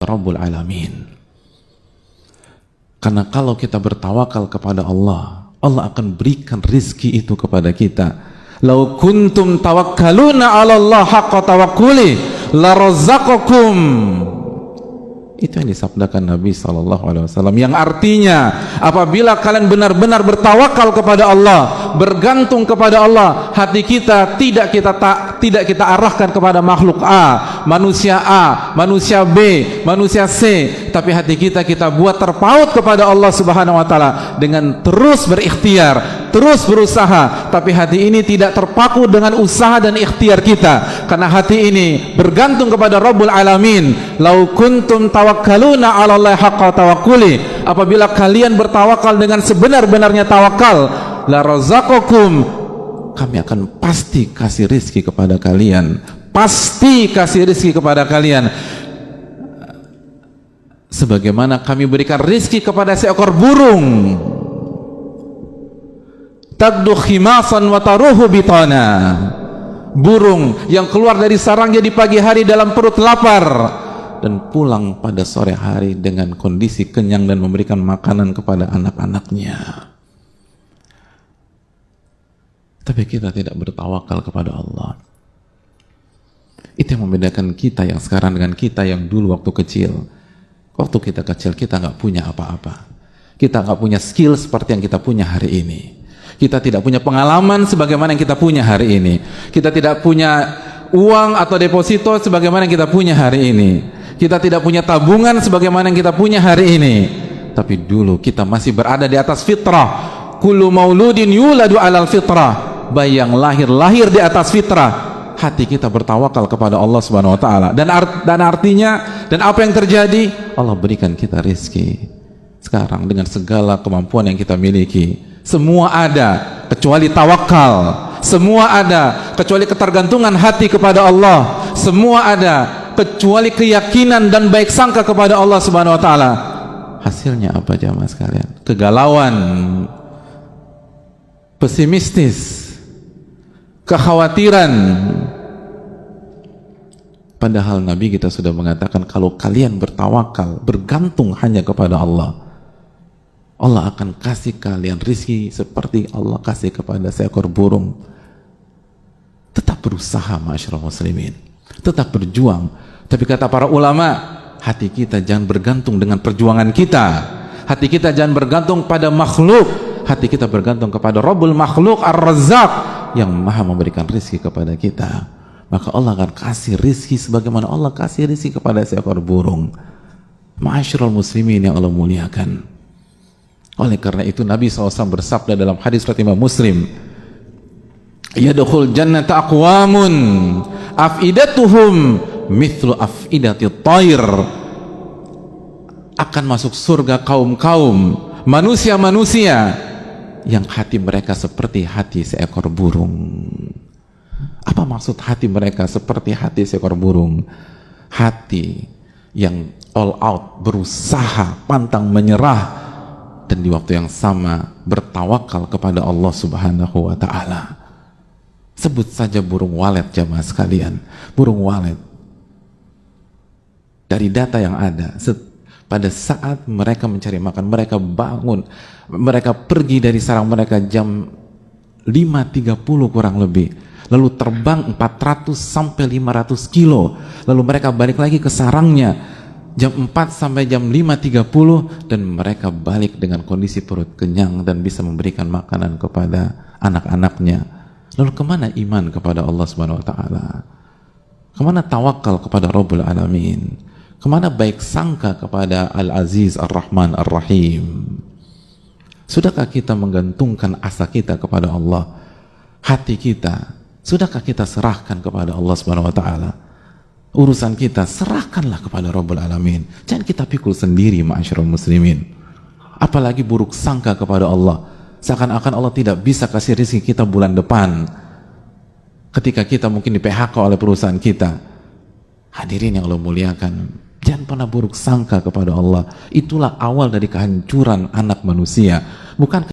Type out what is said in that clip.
Rabbul Alamin. Karena kalau kita bertawakal kepada Allah, Allah akan berikan rizki itu kepada kita. Lau kuntum tawakkaluna 'ala Allah haqqa tawakkuli la razaqakum. Itu yang disabdakan Nabi SAW, yang artinya apabila kalian benar-benar bertawakal kepada Allah, bergantung kepada Allah, hati kita tidak kita arahkan kepada makhluk A, manusia B, manusia C, tapi hati kita buat terpaut kepada Allah Subhanahu wa taala dengan terus berikhtiar, terus berusaha. Tapi hati ini tidak terpaku dengan usaha dan ikhtiar kita, karena hati ini bergantung kepada Rabbul Alamin. Lau kuntum tawakkaluna 'ala Allah haqqa tawakkuli, apabila kalian bertawakal dengan sebenar-benarnya tawakal, la razaqakum, kami akan pasti kasih rizki kepada kalian, pasti kasih rizki kepada kalian, sebagaimana kami berikan rizki kepada seekor burung, tagdu khimasan wa taruhu bitana, burung yang keluar dari sarangnya di pagi hari dalam perut lapar dan pulang pada sore hari dengan kondisi kenyang dan memberikan makanan kepada anak-anaknya. Tapi kita tidak bertawakal kepada Allah. Itu yang membedakan kita yang sekarang dengan kita yang dulu waktu kecil. Waktu kita kecil kita nggak punya apa-apa. Kita nggak punya skill seperti yang kita punya hari ini. Kita tidak punya pengalaman sebagaimana yang kita punya hari ini. Kita tidak punya uang atau deposito sebagaimana yang kita punya hari ini. Kita tidak punya tabungan sebagaimana yang kita punya hari ini. Tapi dulu kita masih berada di atas fitrah. Kullu mauludin yuladu alal fitrah. Bayi yang lahir di atas fitrah. Hati kita bertawakal kepada Allah Subhanahu wa taala. Dan artinya, dan apa yang terjadi? Allah berikan kita rizki. Sekarang dengan segala kemampuan yang kita miliki, semua ada kecuali tawakal. Semua ada kecuali ketergantungan hati kepada Allah. Semua ada kecuali keyakinan dan baik sangka kepada Allah Subhanahu wa taala. Hasilnya apa jamaah sekalian? Kegalauan, pesimistis, kekhawatiran. Padahal Nabi kita sudah mengatakan, kalau kalian bertawakal, bergantung hanya kepada Allah, Allah akan kasih kalian rizki seperti Allah kasih kepada seekor burung. Tetap berusaha, ma'asyiral muslimin, tetap berjuang. Tapi kata para ulama, hati kita jangan bergantung dengan perjuangan kita. Hati kita jangan bergantung pada makhluk. Hati kita bergantung kepada Rabbul Makhluk Ar-Razzaq yang maha memberikan rizki kepada kita. Maka Allah akan kasih rizki sebagaimana Allah kasih rizki kepada seekor burung. Ma'asyiral muslimin yang Allah muliakan. Oleh karena itu Nabi SAW bersabda dalam hadis riwayat Imam Muslim, yadkhul jannata aqwamun afidatuhum mithlu afidati thair, akan masuk surga kaum-kaum manusia-manusia yang hati mereka seperti hati seekor burung. Apa maksud hati mereka seperti hati seekor burung? Hati yang all out, berusaha, pantang menyerah, dan di waktu yang sama bertawakal kepada Allah Subhanahu wa ta'ala. Sebut saja burung walet jamaah sekalian. Burung walet, dari data yang ada, pada saat mereka mencari makan, mereka bangun, mereka pergi dari sarang mereka jam 5.30 kurang lebih, lalu terbang 400 sampai 500 kilo, lalu mereka balik lagi ke sarangnya jam 4 sampai jam 5.30, dan mereka balik dengan kondisi perut kenyang dan bisa memberikan makanan kepada anak-anaknya. Lalu kemana iman kepada Allah Subhanahu wa ta'ala? Kemana tawakal kepada Rabbul Alamin? Kemana baik sangka kepada Al-Aziz Ar-Rahman Ar-Rahim? Sudahkah kita menggantungkan asa kita kepada Allah? Hati kita, sudahkah kita serahkan kepada Allah Subhanahu wa ta'ala? Urusan kita serahkanlah kepada Rabbul Alamin. Jangan kita pikul sendiri, ma'asyiral muslimin. Apalagi buruk sangka kepada Allah, seakan-akan Allah tidak bisa kasih rezeki kita bulan depan ketika kita mungkin di PHK oleh perusahaan kita. Hadirin yang Allah muliakan, jangan pernah buruk sangka kepada Allah. Itulah awal dari kehancuran anak manusia. Bukan